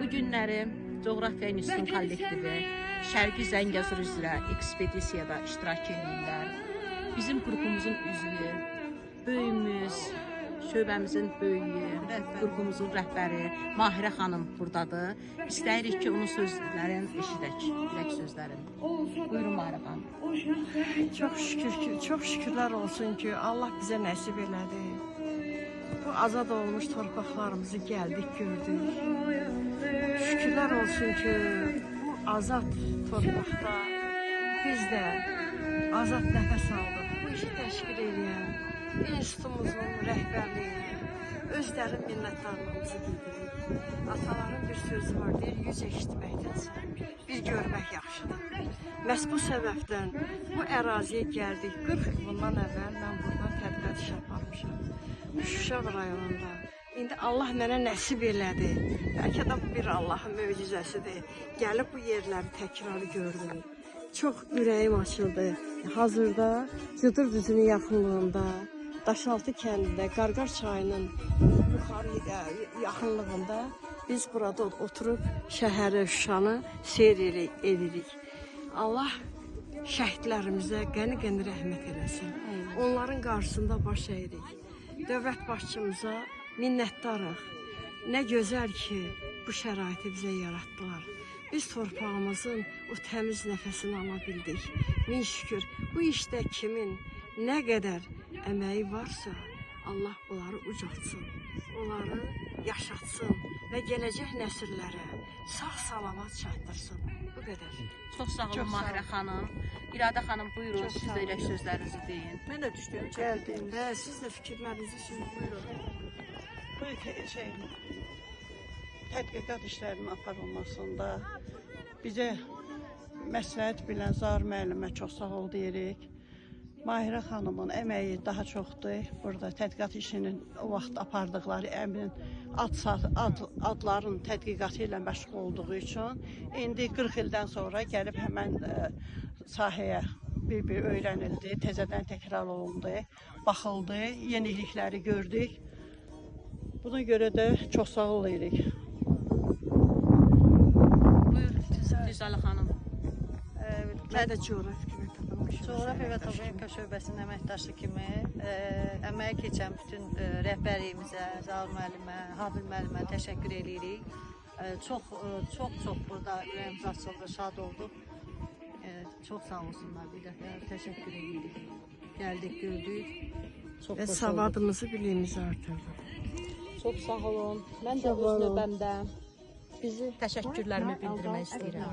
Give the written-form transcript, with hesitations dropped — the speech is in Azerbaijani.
Bu günləri Coğrafiya İnstitutunun kollektivi Şərqi Zəngəzur üzrə ekspedisiyada iştirak edirlər. Bizim qrupumuzun üzvü, böyümüz, şöbəmizin böyüyü, qrupumuzun rəhbəri Mahirə xanım buradadır. İstəyirik ki, onun sözlərini eşidək, ürək sözlərini. Buyurun Mahirə xanım. Çox şükürlər olsun ki, Allah bizə nəsib elədi. Bu azad olmuş torpaqlarımızı gəldik, gördük. Şükürlər olsun ki, bu azad torpaqda biz də azad nəfəs aldıq. Bu işi təşkil edən institutumuzun rəhbərliyi, özlərin minnətdarlığımızı bildirik. Ataların bir sözü var, deyir, 100 eşitməkdənsə, bir görmək yaxşıdır. Məhz bu səbəbdən bu əraziyə gəldik. 40 il bundan əvvəl mən buradan tədqiqat iş aparmışam. Şuşa rayonunda. İndi Allah mənə nəsib elədi. Bəlkə də bu bir Allahın möcüzəsidir. Gəlib bu yerləri təkrarı gördüm. Çox ürəyim açıldı. Hazırda Cıdır düzünün yaxınlığında, Daşaltı kəndində, Qarqar çayının yuxarı yaxınlığında biz burada oturub şəhəri, Şuşanı seyr edirik. Allah şəhidlərimizə qəni-qəni rəhmət eləsin. Onların qarşısında baş əyirik. Dövlət başçımıza minnətdarıq. Nə gözəl ki, bu şəraiti bizə yaratdılar. Biz torpağımızın o təmiz nəfəsini ala bildik. Min şükür, bu işdə kimin nə qədər əməyi varsa, Allah onları ucaltsın, onları yaşatsın və gələcək nəsillərə sağ-salamat çatdırsın. Bu qədər. Çox sağ olun Mahirə xanım. İradə xanım, buyurun, siz də ürək sözlərinizi deyin. Mən də düşdüm, gəldim. Siz də fikirlərinizi söyləyin. Buyurun. Bu tədqiqat işlərinin aparılmasında bizə məsləhət bilən Zahir müəllimə çox sağ ol deyirik. Mahirə xanımın əməyi daha çoxdur. Burada tədqiqat işinin o vaxt apardıqları əmin adların tədqiqatı ilə məşğul olduğu üçün indi 40 ildən sonra gəlib həmən sahəyə bir öyrənildi, təzədən təkrar olundu, baxıldı, yenilikləri gördük. Buna görə də çox sağ ol deyirik. Buyur, Düzalı xanım. Mən də coğrafiya və Texnika şöbəsinin əməkdaşı kimi əməyə keçən bütün rəhbərliyimizə, Zahir müəllimə, Habil müəllimə təşəkkür edirik. Çox burada ürəyimiz açıldı, şad olduq. Çox sağ olsunlar, bir dəfə təşəkkür edirik. Gəldik, gördük. Və savadımızı, biliyimizi artırdı. Çox sağ olun. Mən də öz növbəmdə təşəkkürlərimi bildirmək istəyirəm.